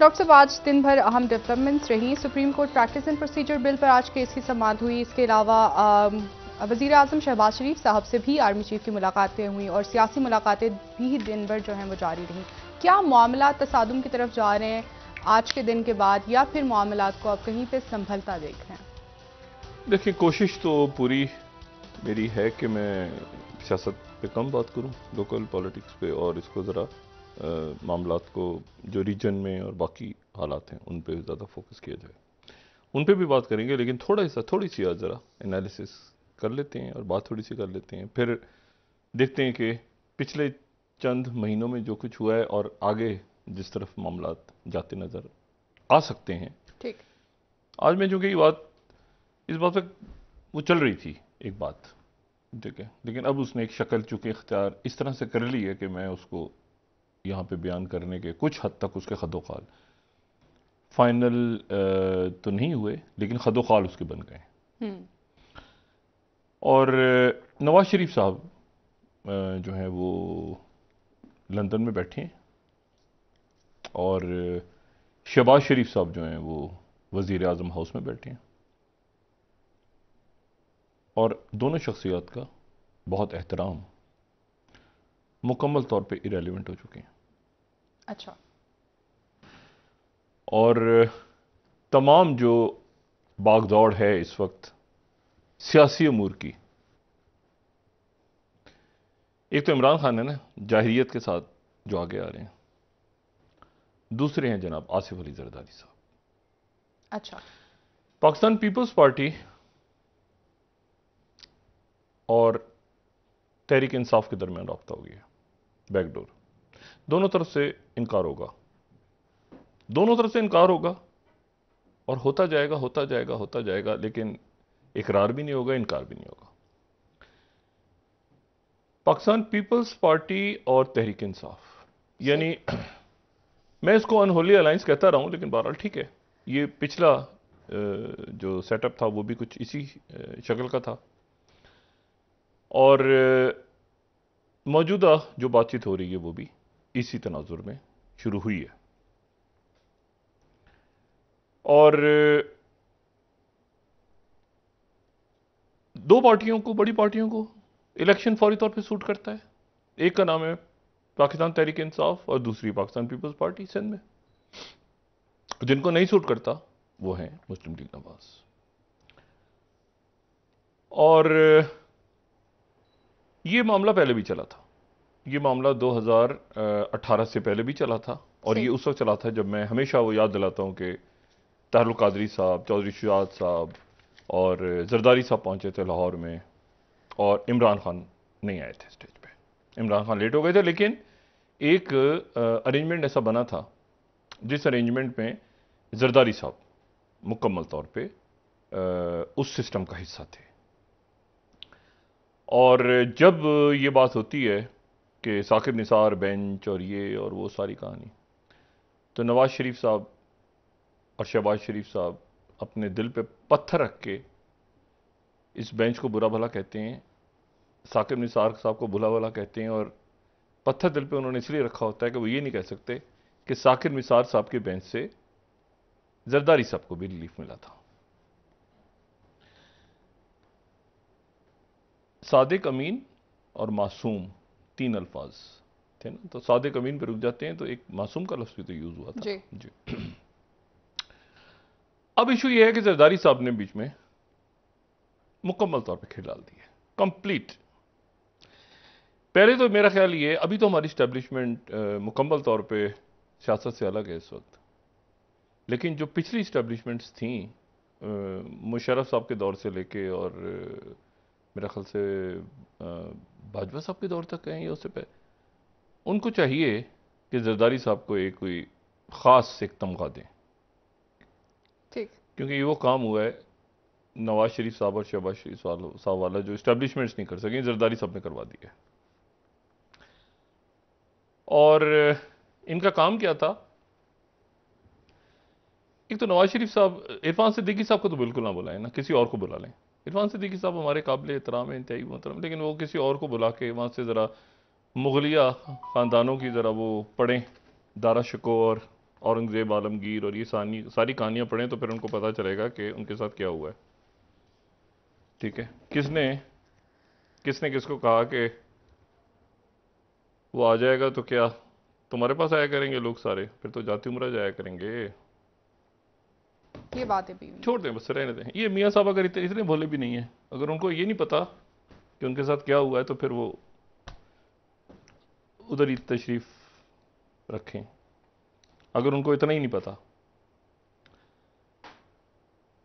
Doctor साहब, आज दिन भर अहम डेवलपमेंट्स रही। Supreme court practice and procedure bill पर आज केस की समाअत हुई। इसके अलावा वज़ीर आज़म शहबाज शरीफ साहब से भी आर्मी चीफ की मुलाकातें हुई और सियासी मुलाकातें भी दिन भर जो हैं वो जारी रहीं। क्या मामला तसादुम की तरफ जा रहे हैं आज के दिन के बाद, या फिर मामलात को आप कहीं पे संभलता देख रहे हैं? देखिए, कोशिश तो पूरी मेरी है कि मैं सियासत पे कम बात करूं, लोकल पॉलिटिक्स पे, और इसको ज़रा मामलात को जो रीजन में और बाकी हालात हैं उन पे ज़्यादा फोकस किया जाए। उन पे भी बात करेंगे, लेकिन थोड़ी सी आज ज़रा एनालिसिस कर लेते हैं और बात थोड़ी सी कर लेते हैं। फिर देखते हैं कि पिछले चंद महीनों में जो कुछ हुआ है और आगे जिस तरफ मामलात जाते नज़र आ सकते हैं। ठीक। आज मैं चूँकि इस बात पे वो चल रही थी एक बात, ठीक है, लेकिन अब उसने एक शक्ल चूंकि इख्तियार इस तरह से कर ली है कि मैं उसको यहाँ पे बयान करने के कुछ हद तक उसके खदोखाल फाइनल तो नहीं हुए, लेकिन खदोखाल उसके बन गए। और नवाज शरीफ साहब जो हैं वो लंदन में बैठे हैं और शहबाज शरीफ साहब जो हैं वो वज़ीर आज़म हाउस में बैठे हैं, और दोनों शख्सियत का बहुत एहतराम मुकम्मल तौर पे इरेलीवेंट हो चुके हैं। अच्छा। और तमाम जो भागदौड़ है इस वक्त सियासी अमूर की, एक तो इमरान खान है ना जाहिरियत के साथ जो आगे आ रहे हैं, दूसरे हैं जनाब आसिफ अली जरदारी साहब। अच्छा। पाकिस्तान पीपल्स पार्टी और तहरीक इंसाफ के दरमियान रब्ता हो गया, बैकडोर। दोनों तरफ से इनकार होगा, दोनों तरफ से इनकार होगा, और होता जाएगा होता जाएगा होता जाएगा, लेकिन इकरार भी नहीं होगा, इनकार भी नहीं होगा। पाकिस्तान पीपल्स पार्टी और तहरीक इंसाफ, यानी मैं इसको अनहोली अलायंस कहता रहा हूं, लेकिन बहरहाल ठीक है, ये पिछला जो सेटअप था वो भी कुछ इसी शक्ल का था, और मौजूदा जो बातचीत हो रही है वो भी इसी तनाजुर में शुरू हुई है। और दो पार्टियों को, बड़ी पार्टियों को इलेक्शन फौरी तौर पे सूट करता है। एक का नाम है पाकिस्तान तहरीक इंसाफ और दूसरी पाकिस्तान पीपल्स पार्टी सिंध में। जिनको नहीं सूट करता वो हैं मुस्लिम लीग नवाज। और ये मामला पहले भी चला था, ये मामला 2018 से पहले भी चला था, और ये उस वक्त चला था जब मैं हमेशा वो याद दिलाता हूं कि तारुल कादरी साहब, चौधरी शुजात साहब और जरदारी साहब पहुंचे थे लाहौर में, और इमरान खान नहीं आए थे स्टेज पे। इमरान खान लेट हो गए थे, लेकिन एक अरेंजमेंट ऐसा बना था जिस अरेंजमेंट में जरदारी साहब मुकम्मल तौर पे उस सिस्टम का हिस्सा थे। और जब ये बात होती है कि साकिब निसार बेंच और ये और वो सारी कहानी, तो नवाज शरीफ साहब और शहबाज शरीफ साहब अपने दिल पे पत्थर रख के इस बेंच को बुरा भला कहते हैं, साकिब निसार साहब को बुरा भला कहते हैं, और पत्थर दिल पे उन्होंने इसलिए रखा होता है कि वो ये नहीं कह सकते कि साकिब निसार साहब के बेंच से जरदारी साहब को भी रिलीफ मिला था। सादिक अमीन और मासूम तीन अल्फाज थे ना, तो सादिक अमीन पे रुक जाते हैं, तो एक मासूम का लफ्ज भी तो यूज हुआ था जी। अब इशू ये है कि जरदारी साहब ने बीच में मुकम्मल तौर पे खेल डाल दिया, कंप्लीट। पहले तो मेरा ख्याल ये, अभी तो हमारी स्टैब्लिशमेंट मुकम्मल तौर पे सियासत से अलग है इस वक्त, लेकिन जो पिछली स्टैब्लिशमेंट्स थी मुशर्रफ साहब के दौर से लेके और मेरा ख्याल से बाजवा साहब के दौर तक कहें या उससे पहले, उनको चाहिए कि जरदारी साहब को एक कोई ख़ास एक तमगा दें, ठीक, क्योंकि ये वो काम हुआ है नवाज शरीफ साहब और शहबाज शरीफ साहब वाला जो इस्टेब्लिशमेंट्स नहीं कर सके, जरदारी साहब ने करवा दिया। और इनका काम क्या था, एक तो नवाज शरीफ साहब, इरफान सिद्दीकी साहब को तो बिल्कुल ना बुलाएं ना, किसी और को बुला लें। इरफान सिद्दीकी साहब हमारे काबिल एहतराम है, इंतहाई मोहतरम, लेकिन वो किसी और को बुला के वहाँ से ज़रा मुगलिया ख़ानदानों की ज़रा वो पढ़ें दारा शिको और औरंगजेब, आलमगीर और ये सारी कहानियां पढ़ें तो फिर उनको पता चलेगा कि उनके साथ क्या हुआ है। ठीक है, किसने किसने किसको कहा कि वो आ जाएगा तो क्या तुम्हारे पास आया करेंगे लोग सारे, फिर तो जाति उमरा जाया करेंगे। ये बातें भी हुई। छोड़ दें, बस रहने दें। ये मियाँ साहब अगर इतने भोले भी नहीं है, अगर उनको ये नहीं पता कि उनके साथ क्या हुआ है तो फिर वो उधर ही तशरीफ रखें, अगर उनको इतना ही नहीं पता।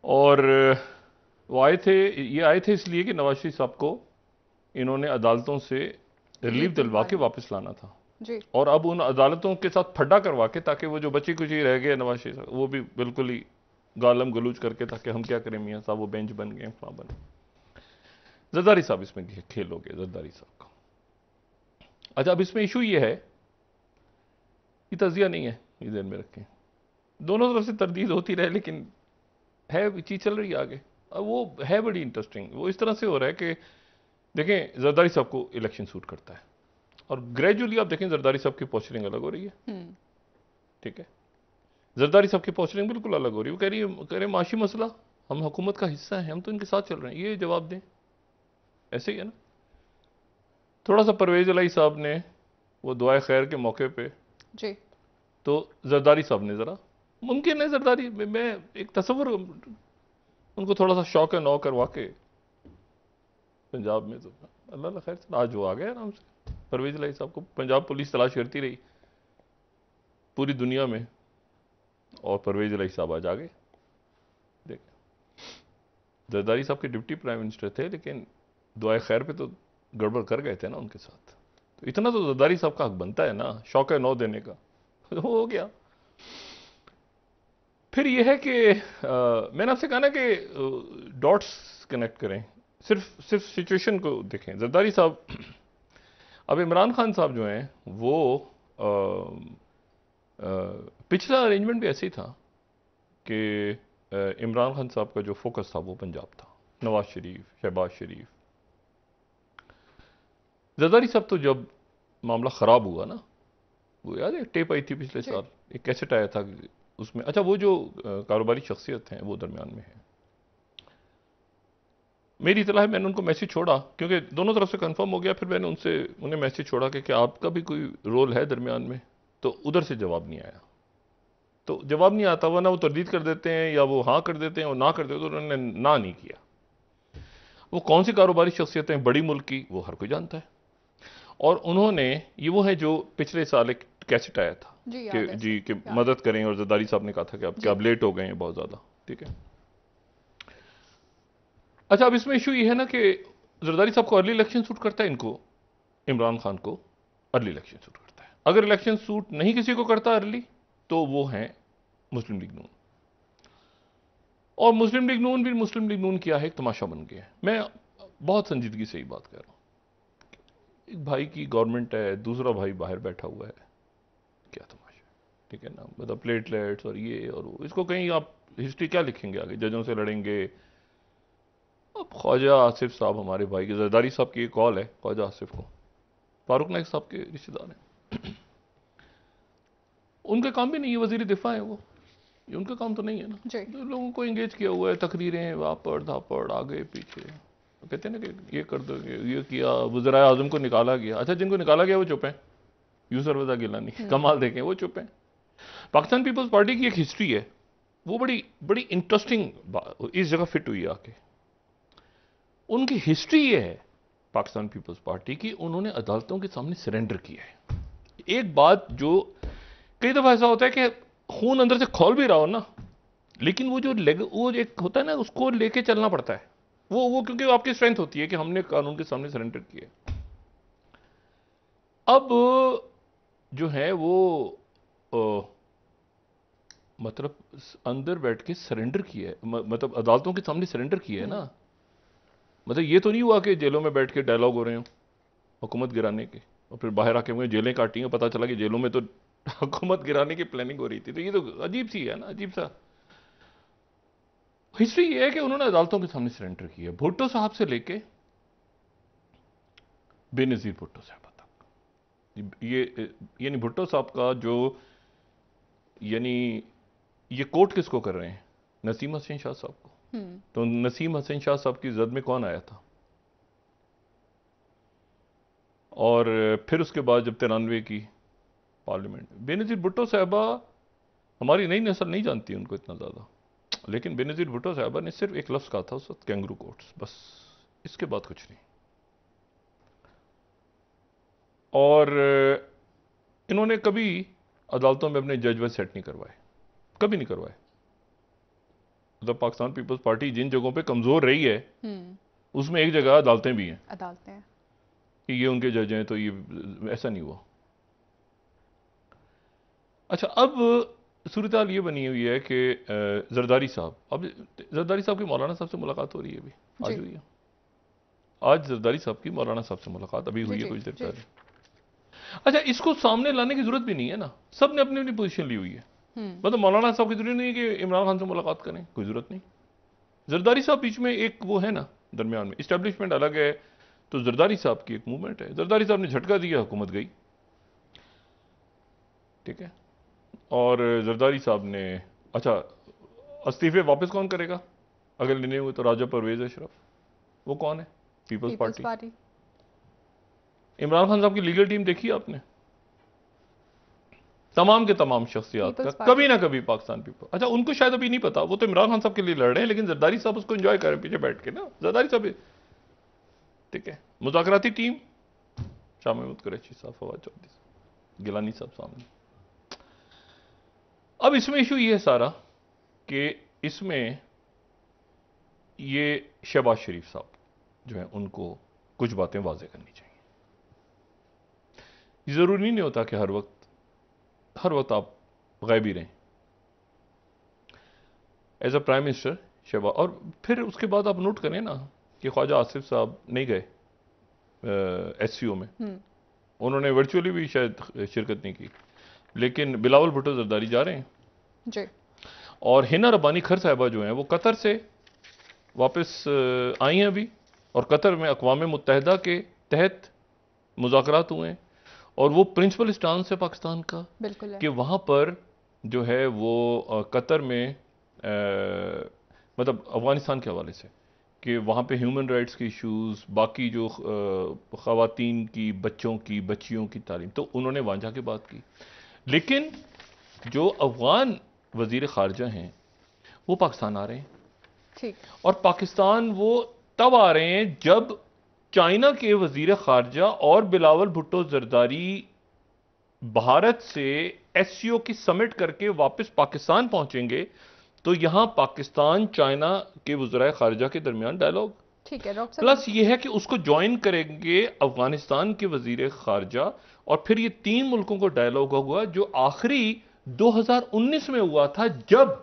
और वो ये आए थे इसलिए कि नवाज शरीफ साहब को इन्होंने अदालतों से रिलीफ दिलवा के वापस लाना था जी। और अब उन अदालतों के साथ फड्डा करवा के, ताकि वो जो बची कुची रह गए नवाज शरीफ साहब, वो भी बिल्कुल ही गालम गलूज करके, ताकि हम क्या करें मियाँ साहब, वो बेंच बन गए, वहां बने। जरदारी साहब इसमें खेल हो गए, जरदारी साहब का। अच्छा, अब इसमें इशू ये है, ये तजिया नहीं है, ये ध्यान में रखें। दोनों तरफ से तरदीद होती रहे, लेकिन है चीज चल रही है आगे। अब वो है बड़ी इंटरेस्टिंग। वो इस तरह से हो रहा है कि देखें, जरदारी साहब को इलेक्शन सूट करता है और ग्रेजुअली आप देखें जरदारी साहब की पोस्चरिंग अलग हो रही है। ठीक है, जरदारी साहब की पोस्चरिंग बिल्कुल अलग हो रही है। वो कह रही है माशी मसला, हम हुकूमत का हिस्सा हैं, हम तो इनके साथ चल रहे हैं, ये जवाब दें। ऐसे ही है ना। थोड़ा सा परवेज इलाही साहब ने वो दुआए खैर के मौके पे जी, तो जरदारी साहब ने जरा, मुमकिन है जरदारी मैं एक तस्वर, उनको थोड़ा सा शौक है नौ करवा के पंजाब में, तो अल्लाह खैर से आज वो आ गए आराम से। परवेज इलाही साहब को पंजाब पुलिस तलाश करती रही पूरी दुनिया में, और परवेज इलाही साहब आज आ गए। देख, जरदारी साहब के डिप्टी प्राइम मिनिस्टर थे, लेकिन दुआए खैर पे तो गड़बड़ कर गए थे ना उनके साथ। तो इतना तो जरदारी साहब का हक बनता है ना, शौक है नौ देने का। तो वो हो गया। फिर यह है कि मैंने आपसे कहा ना कि डॉट्स कनेक्ट करें, सिर्फ सिचुएशन को देखें। जरदारी साहब, अब इमरान खान साहब जो हैं वो पिछला अरेंजमेंट भी ऐसे ही था कि इमरान खान साहब का जो फोकस था वो पंजाब था, नवाज शरीफ, शहबाज शरीफ। जरदारी साहब तो जब मामला ख़राब हुआ ना, वो याद है टेप आई थी पिछले साल, एक कैसेट आया था उसमें। अच्छा, वो जो कारोबारी शख्सियत हैं वो दरमियान में है, मेरी इतला है। मैंने उनको मैसेज छोड़ा क्योंकि दोनों तरफ से कंफर्म हो गया। फिर मैंने उन्हें मैसेज छोड़ा कि क्या आपका भी कोई रोल है दरमियान में, तो उधर से जवाब नहीं आया। तो जवाब नहीं आता, वरना वो तरदीद कर देते हैं या वो हाँ कर देते हैं, और ना कर देते, तो उन्होंने ना नहीं किया। वो कौन सी कारोबारी शख्सियतें बड़ी मुल्क की, वो हर कोई जानता है। और उन्होंने ये वो है जो पिछले साल एक कैसेट आया था कि मदद करें, और जरदारी साहब ने कहा था कि आप लेट हो गए हैं बहुत ज्यादा। ठीक है। अच्छा, अब इसमें इशू ये है ना कि जरदारी साहब को अर्ली इलेक्शन सूट करता है, इनको इमरान खान को अर्ली इलेक्शन सूट करता है। अगर इलेक्शन सूट नहीं किसी को करता अर्ली, तो वो है मुस्लिम लीग नून। और मुस्लिम लीग नून भी मुस्लिम लीग नून क्या है, एक तमाशा बन गया है। मैं बहुत संजीदगी से ही बात कर रहा हूं। एक भाई की गवर्नमेंट है, दूसरा भाई बाहर बैठा हुआ है, क्या तमाशा है। ठीक है ना, मतलब प्लेटलेट्स और ये और वो, इसको कहीं आप हिस्ट्री क्या लिखेंगे आगे, जजों से लड़ेंगे। अब ख्वाजा आसिफ साहब, हमारे भाई के जरदारी साहब की कॉल है ख्वाजा आसिफ को, फारूक नाइक साहब के रिश्तेदार हैं। उनका काम भी नहीं है, वजीर दिफा है वो, ये उनका काम तो नहीं है ना। तो लोगों को एंगेज किया हुआ है, तकरीरें वापड़ धापड़ आगे पीछे। तो कहते हैं ना कि ये कर दो, ये किया, वज़ीर आज़म को निकाला गया। अच्छा, जिनको निकाला गया वो चुप हैं, यूसुफ रज़ा गिलानी कमाल देखें, वो चुप हैं। पाकिस्तान पीपल्स पार्टी की एक हिस्ट्री है, वो बड़ी बड़ी इंटरेस्टिंग इस जगह फिट हुई है आके। उनकी हिस्ट्री ये है पाकिस्तान पीपल्स पार्टी की, उन्होंने अदालतों के सामने सरेंडर किया है। एक बात जो कई दफा ऐसा होता है कि खून अंदर से खोल भी रहा हो ना, लेकिन वो एक होता है ना, उसको लेके चलना पड़ता है। वो क्योंकि आपकी स्ट्रेंथ होती है कि हमने कानून के सामने सरेंडर किया। अब जो है वो मतलब अंदर बैठ के सरेंडर किया है, मतलब अदालतों के सामने सरेंडर किया है ना। मतलब ये तो नहीं हुआ कि जेलों में बैठ के डायलॉग हो रहे हो हुकूमत गिराने के, और फिर बाहर आके मुझे जेलें काटी हैं, पता चला कि जेलों में तो हुकूमत गिराने की प्लानिंग हो रही थी। तो ये तो अजीब सी है ना, अजीब सा। हिस्ट्री ये है कि उन्होंने अदालतों के सामने सरेंडर किया, भुट्टो साहब से लेके बेनजीर भुट्टो साहब तक। ये यानी भुट्टो साहब का जो यानी ये कोट किसको कर रहे हैं? नसीम हसन शाह साहब को। तो नसीम हसन शाह साहब की जद में कौन आया था? और फिर उसके बाद जब 93 की पार्लियामेंट, बेनज़ीर भुट्टो साहबा, हमारी नई नस्ल नहीं जानती उनको इतना ज़्यादा, लेकिन बेनज़ीर भुट्टो साहबा ने सिर्फ एक लफ्ज़ कहा था उस वक्त, कैंगरू कोर्ट्स, बस, इसके बाद कुछ नहीं। और इन्होंने कभी अदालतों में अपने जज वज सेट नहीं करवाए, कभी नहीं करवाए। मतलब पाकिस्तान पीपल्स पार्टी जिन जगहों पे कमजोर रही है उसमें एक जगह अदालतें भी हैं, अदालतें कि ये उनके जज हैं तो ये ऐसा नहीं हुआ। अच्छा, अब सूरत हाल ये बनी हुई है कि जरदारी साहब, अब जरदारी साहब की मौलाना साहब से मुलाकात हो रही है, अभी आज हुई है, आज जरदारी साहब की मौलाना साहब से मुलाकात अभी हुई है कुछ देर पहले। अच्छा, इसको सामने लाने की जरूरत भी नहीं है ना, सब ने अपनी अपनी पोजीशन ली हुई है। मतलब मौलाना साहब की जरूरत नहीं है कि इमरान खान से मुलाकात करें, कोई जरूरत नहीं। जरदारी साहब बीच में एक वो है ना, दरमियान में इस्टेब्लिशमेंट अलग है, तो जरदारी साहब की एक मूवमेंट है। जरदारी साहब ने झटका दिया, हुकूमत गई, ठीक है। और जरदारी साहब ने, अच्छा, इस्तीफे वापस कौन करेगा अगर लेने हुए? तो राजा परवेज अशरफ, वो कौन है? Peoples party. इमरान खान साहब की लीगल टीम देखी आपने? तमाम के तमाम शख्सियात का कभी ना कभी पाकिस्तान पीपल, अच्छा उनको शायद अभी नहीं पता, वो तो इमरान खान साहब के लिए लड़ रहे हैं, लेकिन जरदारी साहब उसको एंजॉय कर रहे हैं पीछे बैठ के ना, जरदारी साहब, ठीक है। मुज़ाकराती टीम, शाह महमूद कुरैशी साहब, फवाद चौधरी साहब, गिलानी साहब सामने। अब इसमें इशू ये है सारा कि इसमें ये शहबाज शरीफ साहब जो है उनको कुछ बातें वाज़ेह करनी चाहिए। जरूरी नहीं होता कि हर वक्त आप गायब ही रहें as a prime minister Shehbaz. और फिर उसके बाद आप नोट करें ना कि ख्वाजा आसिफ साहब नहीं गए SCO में, उन्होंने वर्चुअली भी शायद शिरकत नहीं की, लेकिन बिलावल भुट्टो जरदारी जा रहे हैं जी। और हिना रब्बानी खर साहिबा जो हैं वो कतर से वापस आई हैं अभी, और कतर में अक़वाम मुत्तहिदा के तहत मुज़ाकरात हुए हैं, और वो प्रिंसिपल स्टांस है पाकिस्तान का बिल्कुल कि वहाँ पर जो है वो कतर में मतलब अफगानिस्तान के हवाले से कि वहाँ पे ह्यूमन राइट्स के इश्यूज़, बाकी जो ख़वातीन की, बच्चों की, बच्चियों की तालीम, तो उन्होंने वहाँ जाके बात की। लेकिन जो अफगान वज़ीर ख़ारजा हैं वो पाकिस्तान आ रहे हैं, ठीक, और पाकिस्तान वो तब आ रहे हैं जब चाइना के वज़ीर ख़ारजा और बिलावल भुट्टो जरदारी भारत से SCO की समिट करके वापस पाकिस्तान पहुंचेंगे, तो यहां पाकिस्तान चाइना के वज़राए ख़ारजा के दरमियान डायलॉग, ठीक है डॉक्टर। प्लस ये है कि उसको ज्वाइन करेंगे अफगानिस्तान के वज़ीर ख़ारजा, और फिर ये 3 मुल्कों को डायलॉग होगा जो आखिरी 2019 में हुआ था जब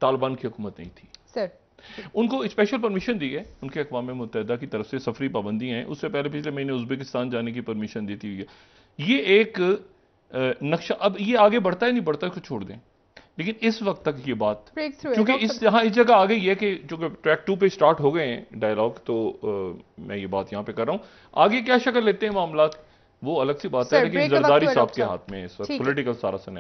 तालिबान की हुकूमत नहीं थी। सर, उनको स्पेशल परमिशन दी है उनके अक़वाम मुत्तहिदा की तरफ से, सफरी पाबंदी हैं, उससे पहले पिछले महीने उज़्बेकिस्तान जाने की परमिशन दी थी। ये एक नक्शा, अब ये आगे बढ़ता है नहीं बढ़ता है, इसको छोड़ दें, लेकिन इस वक्त तक ये बात, क्योंकि इस जगह आ गई है कि चूंकि ट्रैक 2 पे स्टार्ट हो गए हैं डायलॉग, तो मैं ये बात यहां पे कर रहा हूं। आगे क्या शक्ल लेते हैं मामला वो अलग सी बात है, लेकिन जरदारी साहब के हाथ में इस वक्त पॉलिटिकल सारा सने